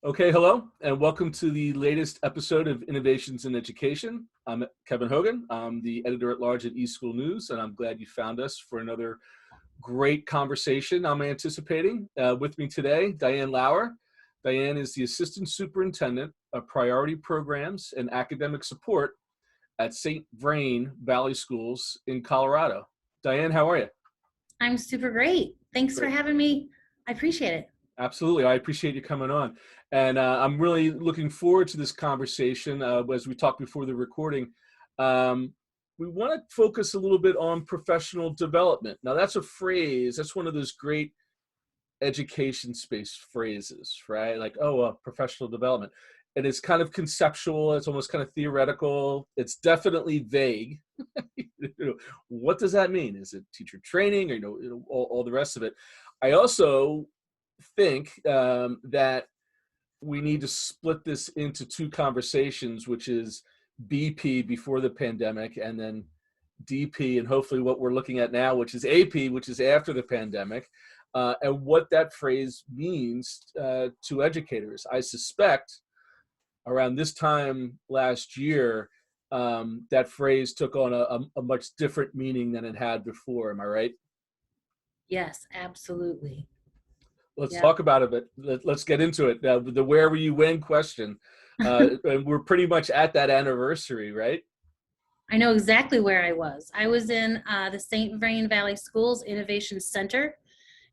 Okay, hello, and welcome to the latest episode of Innovations in Education. I'm Kevin Hogan. I'm the editor-at-large at eSchool News, and I'm glad you found us for another great conversation I'm anticipating. With me today, Diane Lauer. Diane is the Assistant Superintendent of Priority Programs and Academic Support at St. Vrain Valley Schools in Colorado. Diane, how are you? I'm super great. Thanks for Great. having me. I appreciate it. Absolutely. I appreciate you coming on. And I'm really looking forward to this conversation. As we talked before the recording, we want to focus a little bit on professional development. Now, that's a phrase, that's one of those great education space phrases, right? Like, professional development. And it's kind of conceptual, it's almost kind of theoretical. It's definitely vague. What does that mean? Is it teacher training or all the rest of it? I also think that we need to split this into two conversations, which is BP before the pandemic, and then DP, and hopefully what we're looking at now, which is AP, which is after the pandemic, and what that phrase means to educators. I suspect around this time last year, that phrase took on a much different meaning than it had before. Am I right? Yes, absolutely. Let's Yeah. talk about it, but let's get into it. The where were you when question. And we're pretty much at that anniversary, right? I know exactly where I was. I was in the St. Vrain Valley Schools Innovation Center,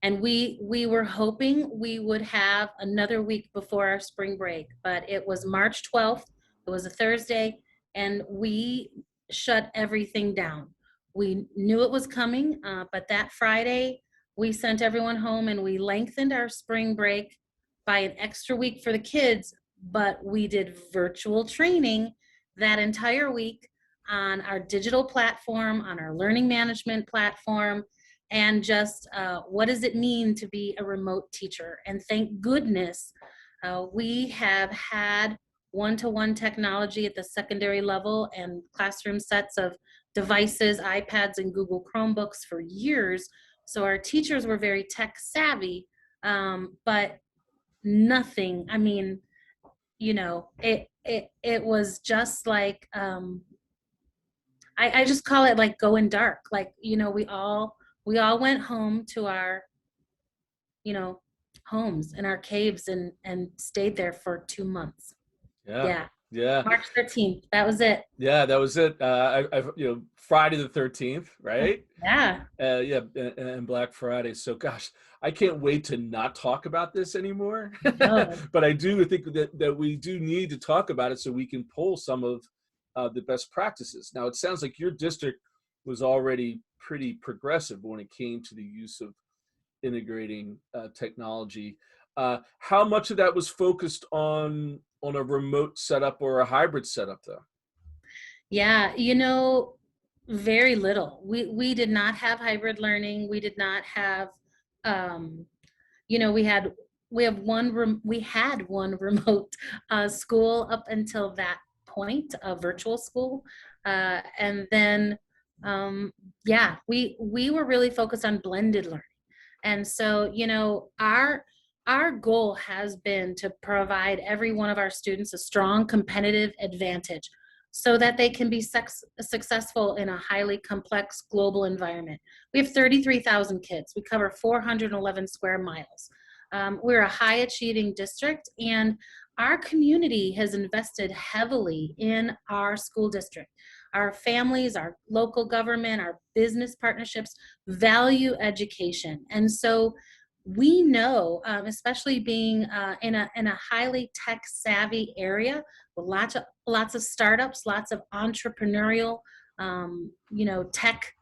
and we were hoping we would have another week before our spring break, but it was March 12th. It was a Thursday, and we shut everything down. We knew it was coming, but that Friday, we sent everyone home and we lengthened our spring break by an extra week for the kids, but we did virtual training that entire week on our digital platform, on our learning management platform, and just what does it mean to be a remote teacher. And thank goodness we have had one-to-one technology at the secondary level and classroom sets of devices, iPads and Google Chromebooks for years. So our teachers were very tech savvy, but nothing, I mean, it was just like, I just call it like going dark. Like, we all went home to our, homes and our caves and stayed there for 2 months. Yeah, Yeah. yeah, March 13th. That was it. yeah. That was it. Friday the 13th, right? Yeah. Yeah, and Black Friday. So, gosh, I can't wait to not talk about this anymore. No. But I do think that we do need to talk about it so we can pull some of the best practices. Now, it sounds like your district was already pretty progressive when it came to the use of integrating technology. How much of that was focused on a remote setup or a hybrid setup, though? Yeah. Very little. We did not have hybrid learning. We did not have, um, we had we had one remote school up until that point, a virtual school, and then yeah, we were really focused on blended learning. And so, our goal has been to provide every one of our students a strong competitive advantage so that they can be successful in a highly complex global environment. We have 33,000 kids. We cover 411 square miles. We're a high achieving district, and our community has invested heavily in our school district. Our families, our local government, our business partnerships value education. And so we know, especially being in a highly tech savvy area with lots of startups, lots of entrepreneurial, tech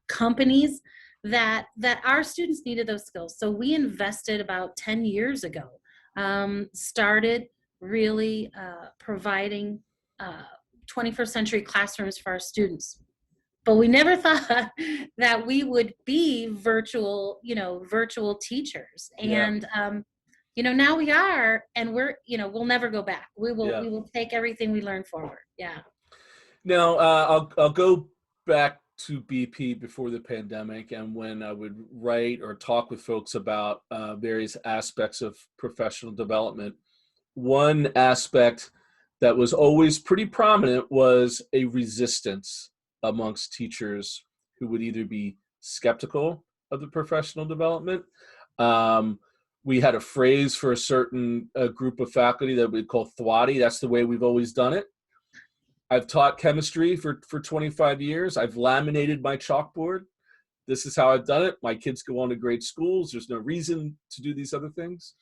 companies, that our students needed those skills. So we invested about 10 years ago, started really providing 21st century classrooms for our students. But we never thought that we would be virtual teachers. Yeah, And now we are, and we'll never go back. We yeah. will take everything we learn forward. Yeah. Now, I'll go back to BP before the pandemic, and when I would write or talk with folks about various aspects of professional development. one aspect that was always pretty prominent was a resistance amongst teachers who would either be skeptical of the professional development. Um, we had a phrase for a certain group of faculty that we'd call thwatty. That's the way we've always done it. I've taught chemistry for 25 years. I've laminated my chalkboard. This is how I've done it. My kids go on to great schools. There's no reason to do these other things.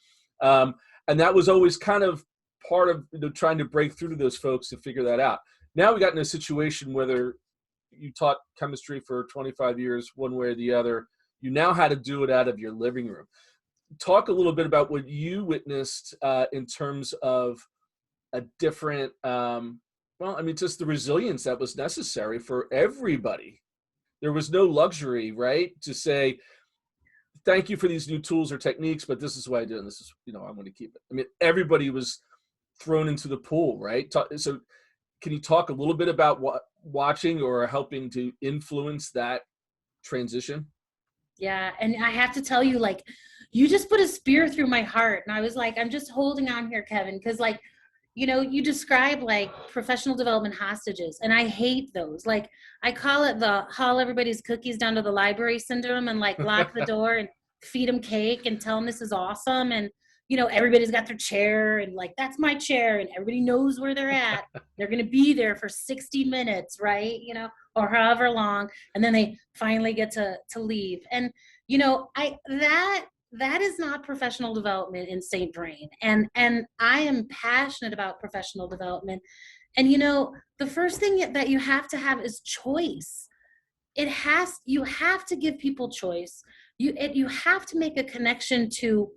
And that was always kind of part of trying to break through to those folks to figure that out. Now we got in a situation whether you taught chemistry for 25 years, one way or the other, you now had to do it out of your living room. Talk a little bit about what you witnessed in terms of a different, just the resilience that was necessary for everybody. There was no luxury, right, to say, thank you for these new tools or techniques, but this is what I do, and this is, I'm going to keep it. I mean, everybody was thrown into the pool, right? So can you talk a little bit about watching or helping to influence that transition? Yeah, and I have to tell you, like, you just put a spear through my heart. And I was like, I'm just holding on here, Kevin, because, like, you describe like professional development hostages, and I hate those. Like, I call it the haul everybody's cookies down to the library syndrome, and like lock the door and feed them cake and tell them this is awesome. And, everybody's got their chair and like, that's my chair. And everybody knows where they're at. They're going to be there for 60 minutes, right? Or however long. And then they finally get to leave. And, that is not professional development in St. Vrain. And I am passionate about professional development. And the first thing that you have to have is choice. You have to give people choice. You have to make a connection to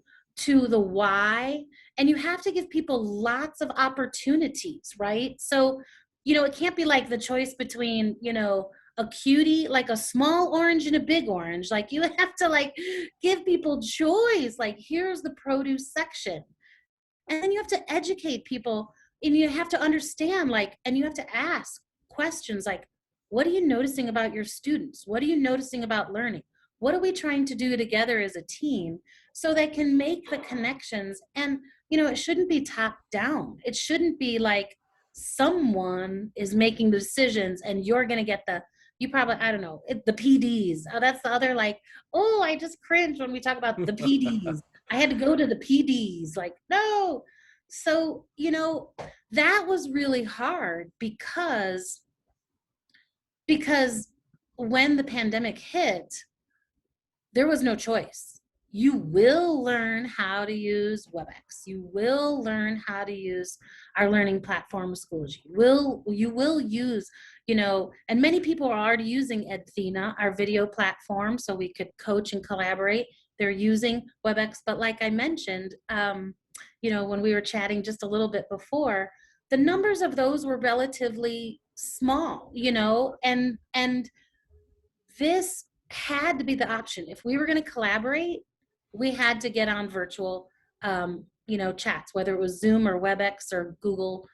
the why, and you have to give people lots of opportunities, right? So, it can't be like the choice between, a cutie, like a small orange and a big orange. Like, you have to like give people choice. Like, here's the produce section. And then you have to educate people, and you have to understand, like, and you have to ask questions like, what are you noticing about your students? What are you noticing about learning? What are we trying to do together as a team so they can make the connections? And, it shouldn't be top down. It shouldn't be like someone is making the decisions and you're going to get you probably, I don't know, the PDs. Oh, that's the other, like, oh, I just cringe when we talk about the PDs. I had to go to the PDs. Like, no. So, that was really hard because when the pandemic hit, there was no choice. You will learn how to use WebEx. You will learn how to use our learning platform, Schoology. You will use, and many people are already using Edthena, our video platform, so we could coach and collaborate. They're using WebEx, but like I mentioned, when we were chatting just a little bit before, the numbers of those were relatively small, and this had to be the option. If we were going to collaborate, we had to get on virtual, chats, whether it was Zoom or WebEx or Google,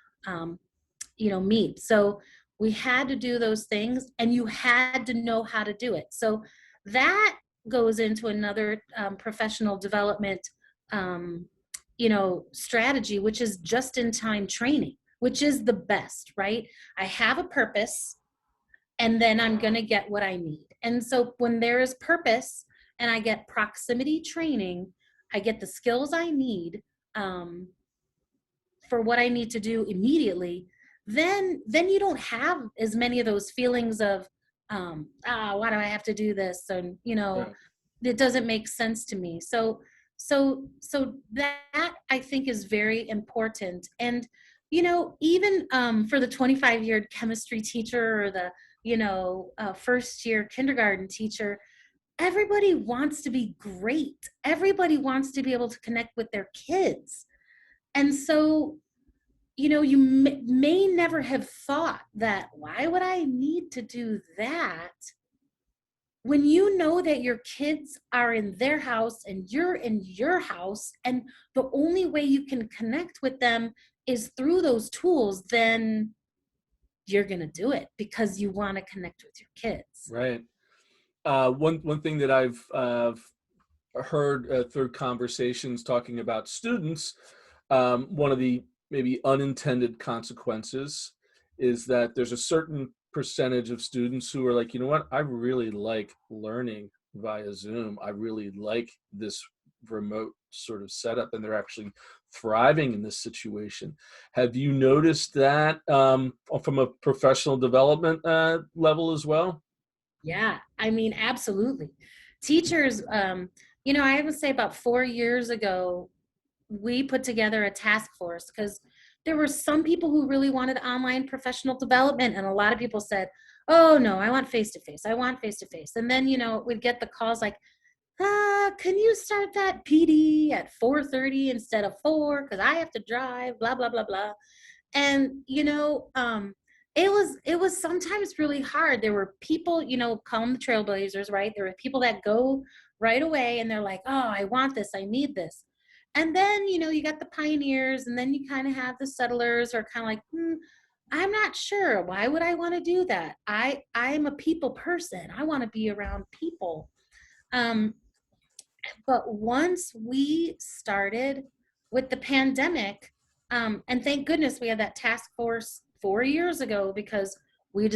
Meet. So we had to do those things, and you had to know how to do it. So that goes into another professional development, strategy, which is just-in-time training, which is the best, right? I have a purpose, and then I'm going to get what I need. And so when there is purpose and I get proximity training, I get the skills I need for what I need to do immediately, then you don't have as many of those feelings of, why do I have to do this? And, Right. it doesn't make sense to me. So that I think is very important. And, even for the 25-year chemistry teacher or the, first year kindergarten teacher, everybody wants to be great. Everybody wants to be able to connect with their kids. And so, you may never have thought that, why would I need to do that? When you know that your kids are in their house and you're in your house, and the only way you can connect with them is through those tools, then you're going to do it because you want to connect with your kids. Right. One thing that I've heard through conversations talking about students one of the maybe unintended consequences is that there's a certain percentage of students who are like, you know what, I really like learning via Zoom. I really like this remote sort of setup, and they're actually thriving in this situation. Have you noticed that from a professional development level as well? Yeah, I mean, absolutely. Teachers, you know, I would say about 4 years ago, we put together a task force because there were some people who really wanted online professional development, and a lot of people said, oh no, I want face to face, I want face to face. And then, you know, we'd get the calls like, can you start that PD at 4:30 instead of 4 because I have to drive, blah blah blah blah. And you know, it was sometimes really hard. There were people, you know, call them the trailblazers, right? There were people that go right away and they're like, oh, I want this, I need this. And then, you know, you got the pioneers, and then you kind of have the settlers who are kind of like, I'm not sure, why would I want to do that? I'm a people person, I want to be around people. um but once we started with the pandemic, and thank goodness we had that task force 4 years ago, because we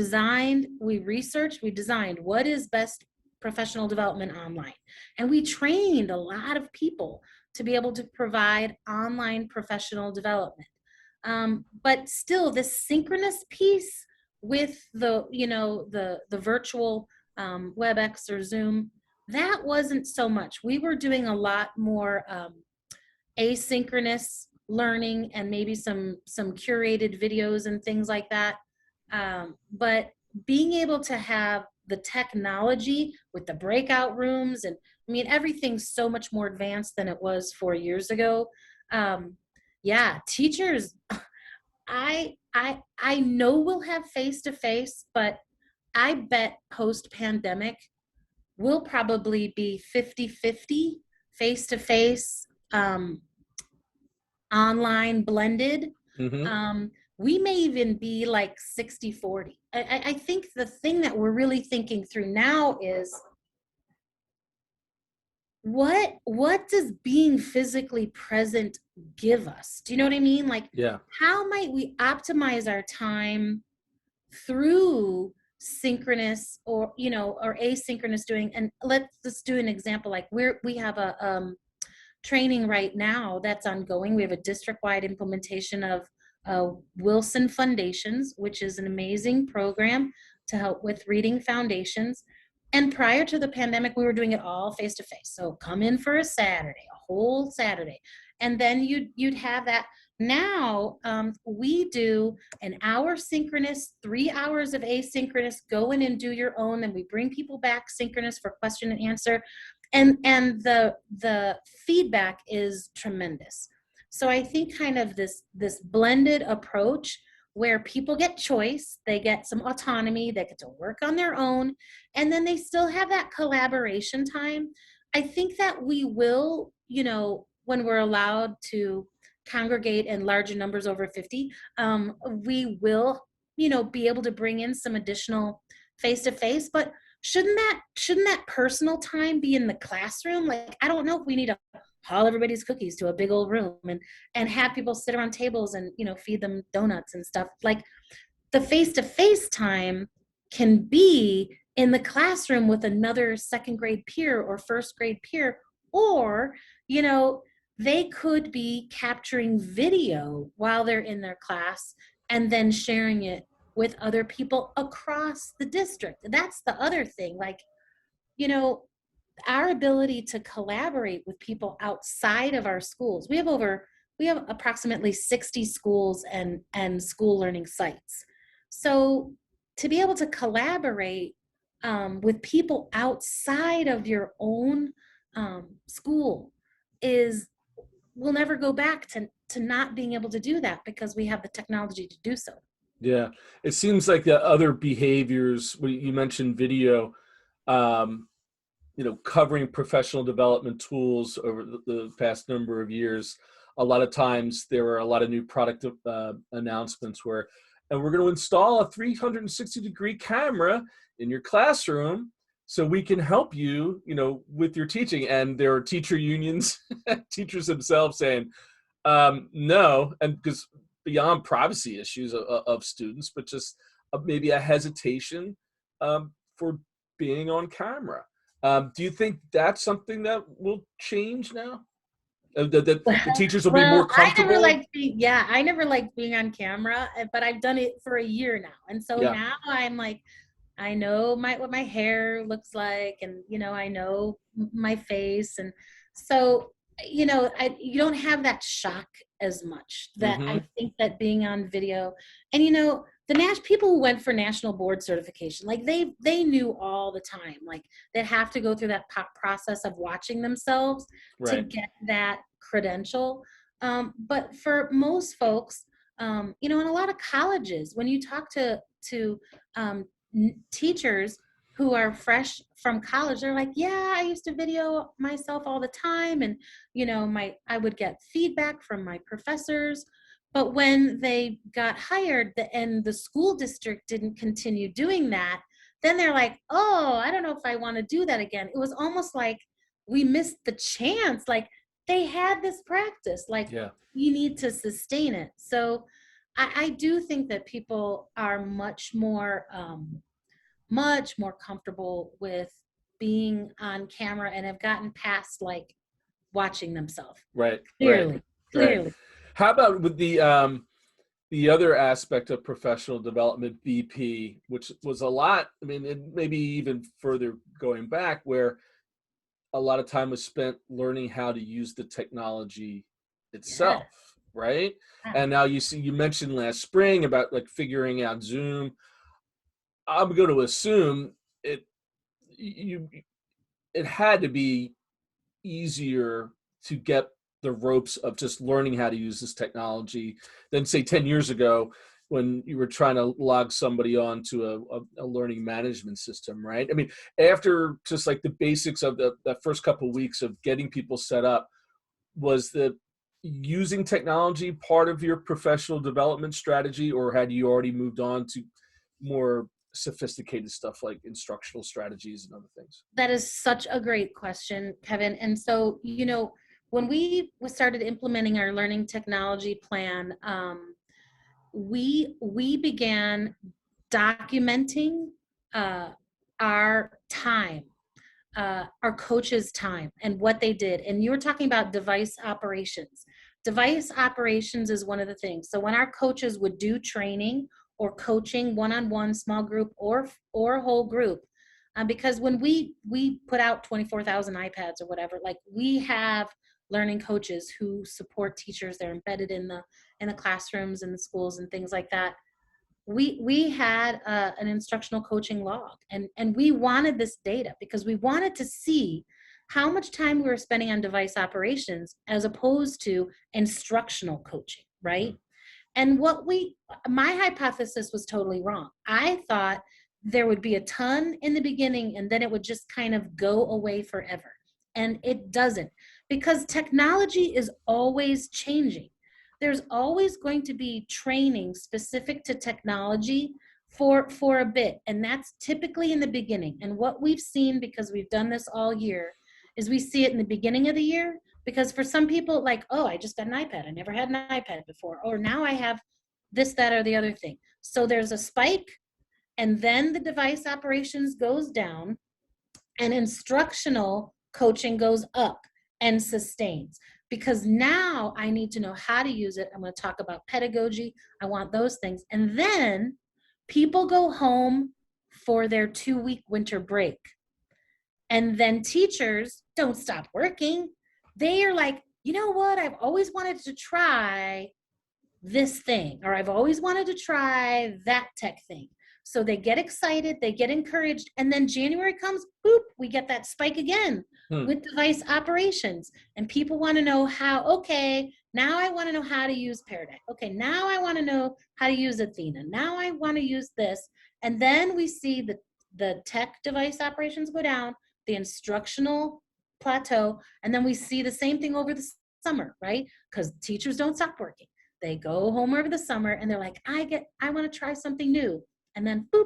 researched, we designed what is best professional development online. And we trained a lot of people to be able to provide online professional development. But still, this synchronous piece with the, you know, the virtual WebEx or Zoom, that wasn't so much. We were doing a lot more asynchronous learning and maybe some curated videos and things like that. But being able to have the technology with the breakout rooms, and I mean, everything's so much more advanced than it was 4 years ago. Yeah, teachers, I know we'll have face to face, but I bet post pandemic will probably be 50-50 face to face, online blended. Hmm. We may even be like 60-40. I think the thing that we're really thinking through now is what does being physically present give us? Do you know what I mean? Like, Yeah. how might we optimize our time through synchronous, or you know, or asynchronous doing? And let's do an example. Like, we have a training right now that's ongoing. We have a district-wide implementation of Wilson Foundations, which is an amazing program to help with reading foundations. And prior to the pandemic, we were doing it all face to face. So come in for a Saturday, a whole Saturday, and then you'd have that. Now we do an hour synchronous, 3 hours of asynchronous. Go in and do your own. Then we bring people back synchronous for question and answer, and the feedback is tremendous. So I think kind of this blended approach where people get choice, they get some autonomy, they get to work on their own, and then they still have that collaboration time. I think that we will, you know, when we're allowed to congregate in larger numbers over 50, we will, you know, be able to bring in some additional face to face. But shouldn't that personal time be in the classroom? Like, I don't know if we need to haul everybody's cookies to a big old room and have people sit around tables and, you know, feed them donuts and stuff. Like, the face-to-face time can be in the classroom with another second grade peer or first grade peer, or, you know, they could be capturing video while they're in their class and then sharing it with other people across the district. That's the other thing. Like, you know, our ability to collaborate with people outside of our schools. We have approximately 60 schools and school learning sites. So to be able to collaborate with people outside of your own school is, we'll never go back to not being able to do that because we have the technology to do so. Yeah. It seems like the other behaviors, when you mentioned video, um, you know, covering professional development tools over the past number of years, a lot of times there were a lot of new product announcements where, and we're going to install a 360-degree camera in your classroom so we can help you, you know, with your teaching. And there are teacher unions, teachers themselves saying, No, and because beyond privacy issues of students, but just maybe a hesitation for being on camera. Do you think that's something that will change now? That the teachers will be more Well, comfortable? I never liked being on camera, but I've done it for a year now. And so Yeah. now I'm like, I know what my hair looks like, and I know my face, and so you don't have that shock as much. That Mm-hmm. I think that being on video, and the people who went for national board certification, like they knew all the time, like they have to go through that process of watching themselves to Right. get that credential. But for most folks, in a lot of colleges, when you talk to um, teachers who are fresh from college, they're like, yeah, I used to video myself all the time, and I would get feedback from my professors. But when they got hired, and the school district didn't continue doing that, then they're like, oh, I don't know if I want to do that again. It was almost like we missed the chance. Like, they had this practice, like, Yeah. you need to sustain it. So I do think that people are much more comfortable with being on camera and have gotten past like watching themselves. Right. Right. Clearly, Right. clearly. How about with the other aspect of professional development, BP, which was a lot? I mean, it maybe even further going back, where a lot of time was spent learning how to use the technology Yeah. itself, right? And now you mentioned last spring about like figuring out Zoom. I'm going to assume it you it had to be easier to get the ropes of just learning how to use this technology than say 10 years ago when you were trying to log somebody on to a learning management system, right? I mean, after just like the basics of the first couple of weeks of getting people set up, was the using technology part of your professional development strategy, or had you already moved on to more sophisticated stuff like instructional strategies and other things? That is such a great question, Kevin. And so, when we started implementing our learning technology plan, we began documenting uh, our time, our coaches' time, and what they did. And you were talking about device operations. Device operations is one of the things. So when our coaches would do training or coaching, one-on-one, small group, or whole group, because when we put out 24,000 iPads or whatever, like, we have learning coaches who support teachers. They're embedded in the classrooms and the schools and things like that. We had an instructional coaching log, and we wanted this data because we wanted to see how much time we were spending on device operations as opposed to instructional coaching, right? And my hypothesis was totally wrong. I thought there would be a ton in the beginning and then it would just kind of go away forever. And it doesn't, because technology is always changing. There's always going to be training specific to technology for a bit. And that's typically in the beginning. And what we've seen, because we've done this all year, is we see it in the beginning of the year. Because for some people, like, oh, I just got an iPad. I never had an iPad before. Or now I have this, that, or the other thing. So there's a spike, and then the device operations goes down, and instructional coaching goes up and sustains. Because now I need to know how to use it. I'm going to talk about pedagogy. I want those things. And then people go home for their 2-week winter break. And then teachers don't stop working. They are like, you know what? I've always wanted to try this thing, or I've always wanted to try that tech thing. So they get excited, they get encouraged, and then January comes, boop, we get that spike again Hmm. with device operations. And people want to know how, okay, now I want to know how to use Paradigm. Okay, now I want to know how to use Athena. Now I want to use this. And then we see the tech device operations go down, the instructional plateau, and then we see the same thing over the summer, right? Because teachers don't stop working. They go home over the summer and they're like, I want to try something new. And then boop,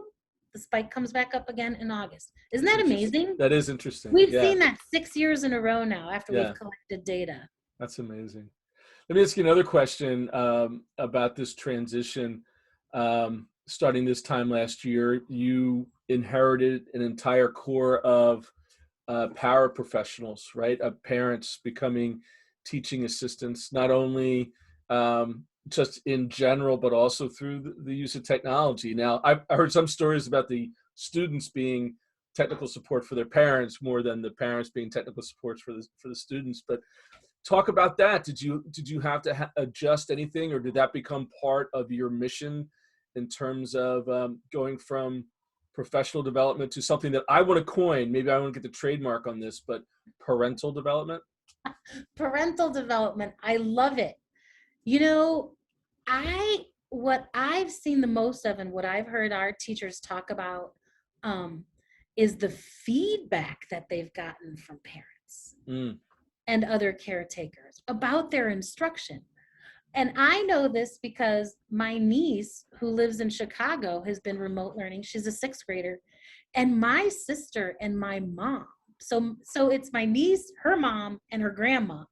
the spike comes back up again in August. Isn't that Interesting. amazing? That is interesting. We've Yeah. seen that 6 years in a row now after we've Yeah. collected data. That's amazing. Let me ask you another question about this transition. Starting this time last year, you inherited an entire core of paraprofessionals, right? Of parents becoming teaching assistants, not only just in general, but also through the use of technology. Now, I heard some stories about the students being technical support for their parents more than the parents being technical supports for the students. But talk about that. Did you have to adjust anything, or did that become part of your mission in terms of going from professional development to something that I want to coin? Maybe I want to get the trademark on this, but parental development. Parental development. I love it. You know, what I've seen the most of and what I've heard our teachers talk about um, is the feedback that they've gotten from parents Mm. and other caretakers about their instruction. And I know this because my niece, who lives in Chicago, has been remote learning. She's a sixth grader. And my sister and my mom, so it's my niece, her mom, and her grandma,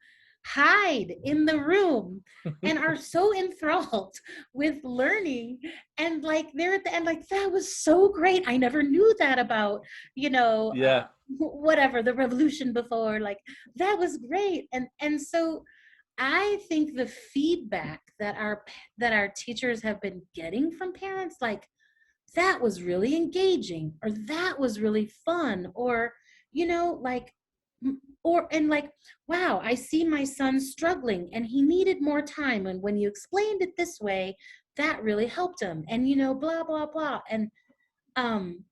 hide in the room and are so enthralled with learning. And like they're at the end, like, that was so great. I never knew that about, Yeah. whatever, the revolution before. Like, that was great. And so I think the feedback that our teachers have been getting from parents, like, that was really engaging, or that was really fun, or like, and like, wow, I see my son struggling and he needed more time, and when you explained it this way, that really helped him, and blah blah blah. And um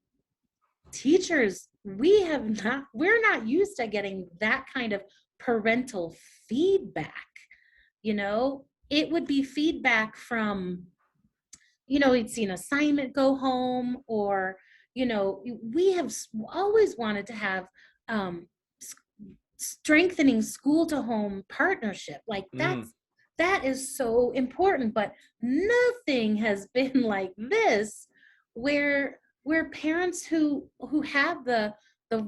teachers, we're not used to getting that kind of parental feedback. It would be feedback from, you'd see an assignment go home, or we have always wanted to have um, strengthening school to home partnership. Like, Mm. that is so important, but nothing has been like this, where parents who have the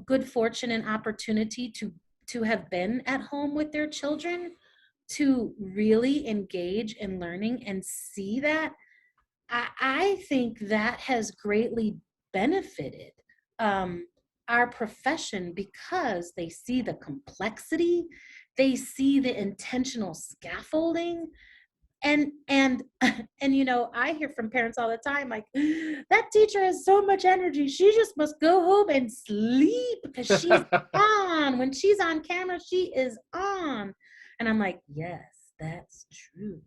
good fortune and opportunity to have been at home with their children, to really engage in learning and see that, I think that has greatly benefited um, our profession, because they see the complexity, they see the intentional scaffolding, and and I hear from parents all the time, like, that teacher has so much energy, she just must go home and sleep because she's on. When she's on camera, she is on. And I'm like, yes, that's true.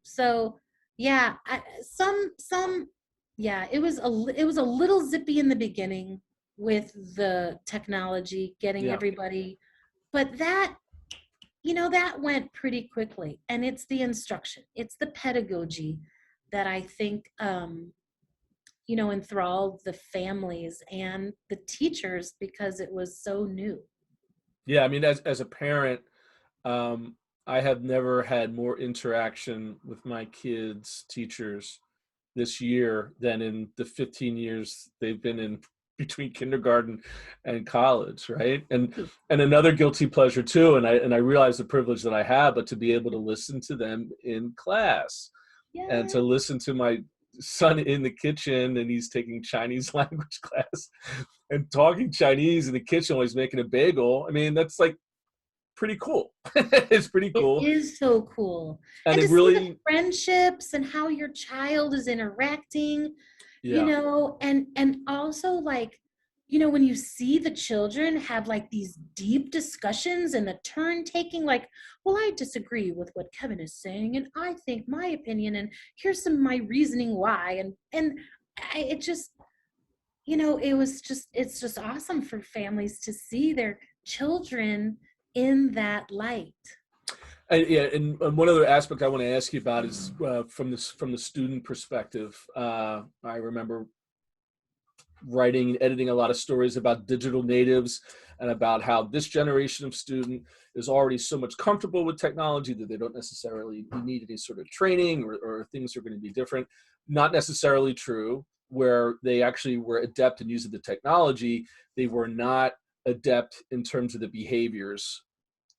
So yeah, yeah, it was a little zippy in the beginning with the technology getting Yeah. everybody, but that went pretty quickly. And it's the instruction, it's the pedagogy that I think enthralled the families and the teachers, because it was so new. Yeah. I mean, as a parent, um, I have never had more interaction with my kids' teachers this year than in the 15 years they've been in between kindergarten and college, right? And another guilty pleasure too, and I realize the privilege that I have, but to be able to listen to them in class, and Yeah. to listen to my son in the kitchen, and he's taking Chinese language class and talking Chinese in the kitchen while he's making a bagel. I mean, that's like pretty cool. It's pretty It cool. is so cool. And And it to see the really, friendships and how your child is interacting, yeah. and also, like, when you see the children have like these deep discussions and the turn taking, like, well, I disagree with what Kevin is saying, and I think my opinion, and here's some of my reasoning why, and it just, it's just awesome for families to see their children in that light. Yeah, and one other aspect I want to ask you about is from the student perspective. I remember writing and editing a lot of stories about digital natives, and about how this generation of student is already so much comfortable with technology that they don't necessarily need any sort of training, or things are going to be different. Not necessarily true. Where they actually were adept in using the technology, they were not adept in terms of the behaviors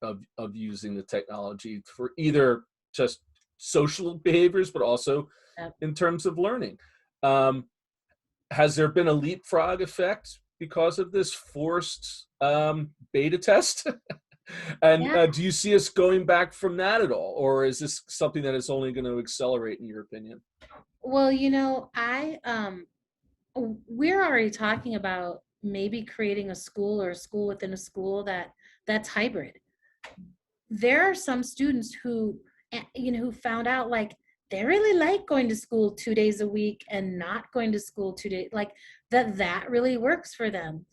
of using the technology for either just social behaviors, but also Yep. in terms of learning. Um, has there been a leapfrog effect because of this forced beta test? And Yeah. do you see us going back from that at all, or is this something that is only going to accelerate, in your opinion? Well, we're already talking about maybe creating a school or a school within a school that's hybrid. There are some students who, who found out like they really like going to school 2 days a week and not going to school 2 days, like that really works for them.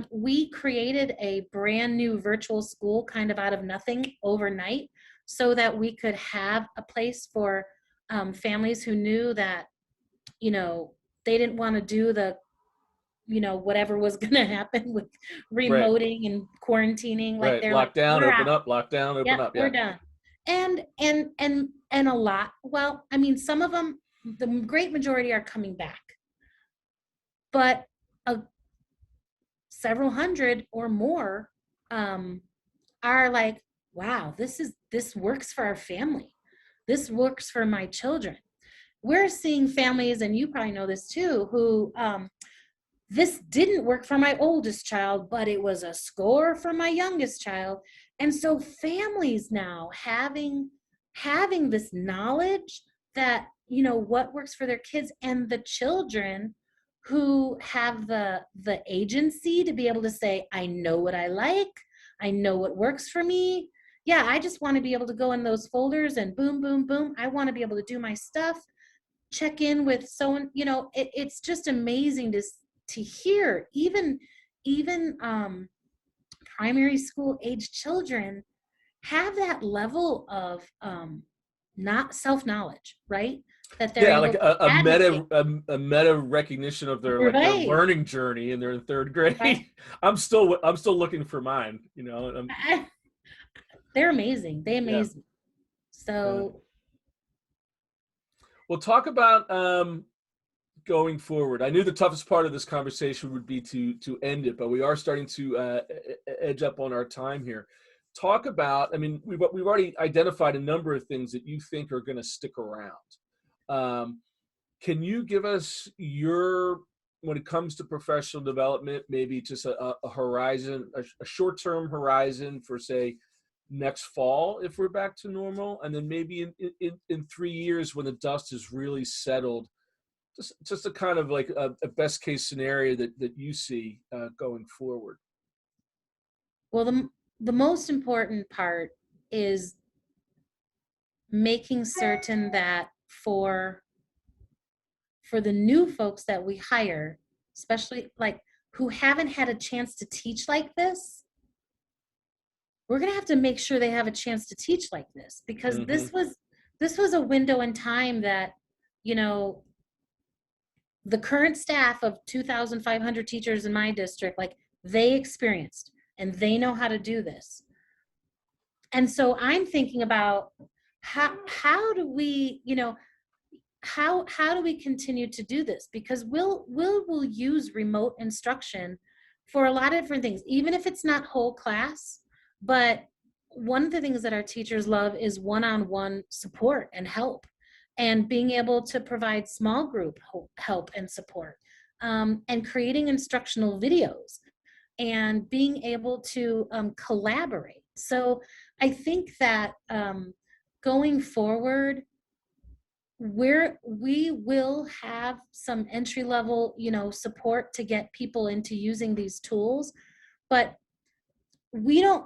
We created a brand new virtual school kind of out of nothing overnight so that we could have a place for families who knew that, you know, they didn't want to do the, whatever was going to happen with Right, remoting and quarantining. Like right. they're like, Lock down, we're open out. up, lock down, open Yep, up. we're Yeah, done. And a lot, well, I mean, some of them, the great majority are coming back, but a several hundred or more are like, wow, this works for our family. This works for my children. We're seeing families, and you probably know this too, who this didn't work for my oldest child, but it was a score for my youngest child. And so families now having this knowledge that, what works for their kids, and the children who have the agency to be able to say, I know what I like, I know what works for me. Yeah, I just want to be able to go in those folders and boom, boom, boom. I want to be able to do my stuff, check in with someone. It's just amazing to hear even primary school age children have that level of not self-knowledge, right? That they're yeah. able Like to a advocate. meta recognition of their Right. learning journey, and they're in third grade. Right. I'm still looking for mine. They're amazing. They Yeah. amaze me. Yeah. So Well, talk about going forward. I knew the toughest part of this conversation would be to end it, but we are starting to edge up on our time here. Talk about. I mean, we've already identified a number of things that you think are going to stick around. Um, can you give us your, when it comes to professional development, maybe just a horizon, a short-term horizon for, say, next fall if we're back to normal, and then maybe in 3 years when the dust is really settled, just a kind of like a best case scenario that you see going forward. well, the most important part is making certain that for the new folks that we hire, especially like who haven't had a chance to teach like this, we're going to have to make sure they have a chance to teach like this, because Hmm. this was a window in time that, you know, the current staff of 2,500 teachers in my district, like they experienced and they know how to do this. And so I'm thinking about how do we, how do we continue to do this? Because we'll use remote instruction for a lot of different things, even if it's not whole class. But one of the things that our teachers love is one-on-one support and help, and being able to provide small group help and support, and creating instructional videos, and being able to collaborate. So I think that going forward, we will have some entry level, support to get people into using these tools, but we don't,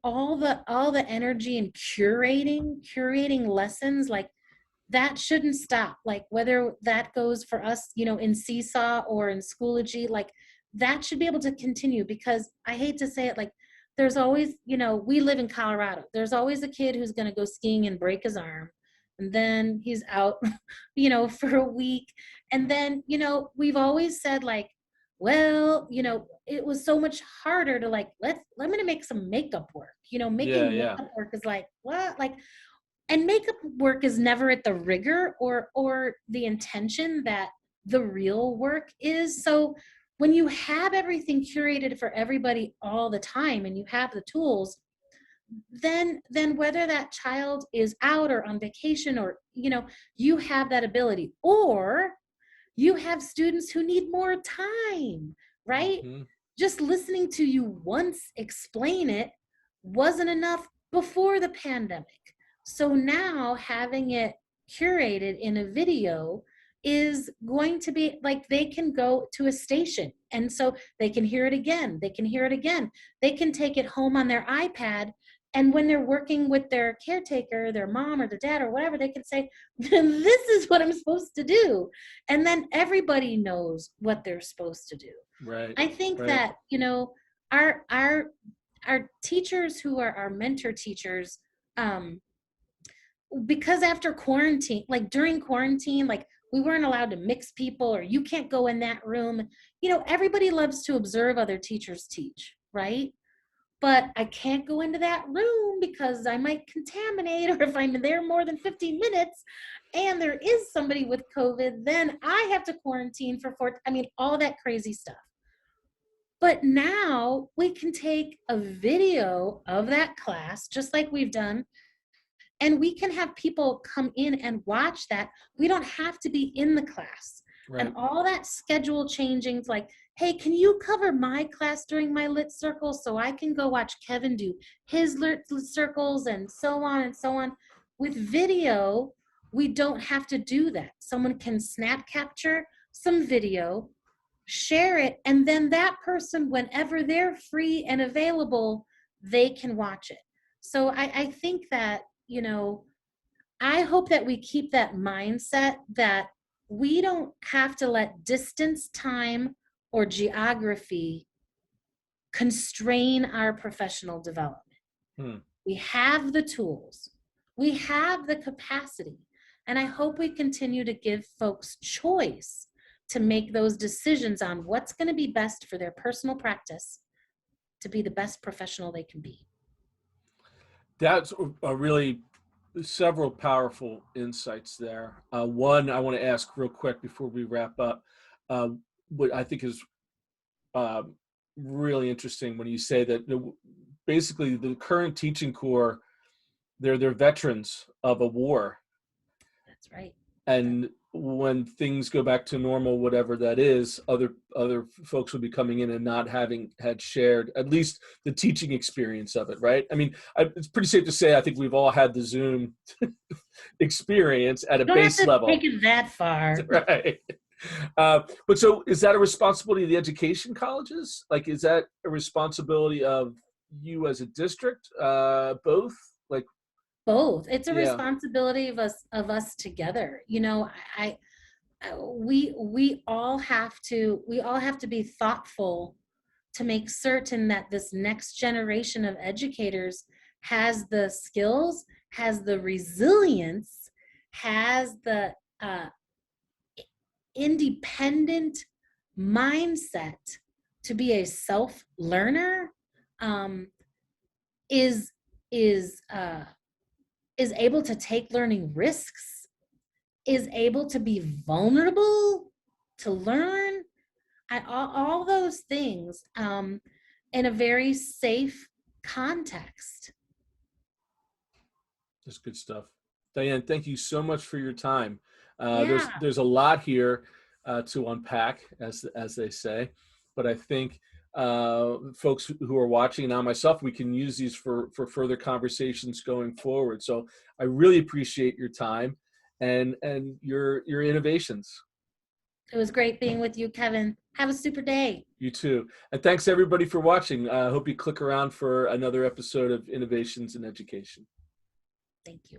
all the energy and curating lessons, like that shouldn't stop. Like whether that goes for us, in Seesaw or in Schoology, like that should be able to continue, because I hate to say it, like there's always, we live in Colorado. There's always a kid who's going to go skiing and break his arm. And then he's out, for a week. And then, we've always said like, well, it was so much harder to like, let me make some makeup work. Yeah, Making yeah, makeup work is like, what? Like, and makeup work is never at the rigor or the intention that the real work is. So when you have everything curated for everybody all the time and you have the tools, then whether that child is out or on vacation, or you have that ability, or you have students who need more time, right? Hmm. Just listening to you once explain it wasn't enough before the pandemic. So now having it curated in a video is going to be like, they can go to a station and so they can hear it again. They can hear it again. They can take it home on their iPad. And when they're working with their caretaker, their mom or their dad or whatever, they can say, this is what I'm supposed to do. And then everybody knows what they're supposed to do. Right. I think Right. that, our teachers who are our mentor teachers, um, because after quarantine, like during quarantine, like we weren't allowed to mix people, or you can't go in that room. Everybody loves to observe other teachers teach, right? But I can't go into that room because I might contaminate, or if I'm there more than 15 minutes and there is somebody with COVID, then I have to quarantine for all that crazy stuff. But now we can take a video of that class, just like we've done, and we can have people come in and watch that. We don't have to be in the class. And Right. all that schedule changing, like, hey, can you cover my class during my lit circle so I can go watch Kevin do his lit circles, and so on and so on. With video, we don't have to do that. Someone can snap capture some video, share it, and then that person, whenever they're free and available, they can watch it. So I think that, I hope that we keep that mindset that we don't have to let distance, time, or geography constrain our professional development. Hmm. We have the tools, we have the capacity, and I hope we continue to give folks choice to make those decisions on what's going to be best for their personal practice to be the best professional they can be. That's a really several powerful insights there. One, I want to ask real quick before we wrap up. Uh, what I think is uh, really interesting when you say that basically the current teaching corps, they're veterans of a war, That's right. and when things go back to normal, whatever that is, other folks will be coming in and not having had shared at least the teaching experience of it, right? I mean, it's pretty safe to say I think we've all had the Zoom experience at a You don't have base to take level, it that far. right? But so is that a responsibility of the education colleges? Like, is that a responsibility of you as a district? Both? Like, Both. It's a yeah, responsibility of us together. We all have to be thoughtful to make certain that this next generation of educators has the skills, has the resilience, has the independent mindset to be a self-learner, um, is is uh, is able to take learning risks, is able to be vulnerable to learn, all those things, in a very safe context. that's good stuff. Diane, thank you so much for your time. Yeah, There's a lot here to unpack, as they say, but I think folks who are watching now, myself, we can use these for further conversations going forward. So I really appreciate your time and your innovations. it was great being with you, Kevin. Have a super day. You too, and thanks everybody for watching. I hope you click around for another episode of Innovations in Education. Thank you.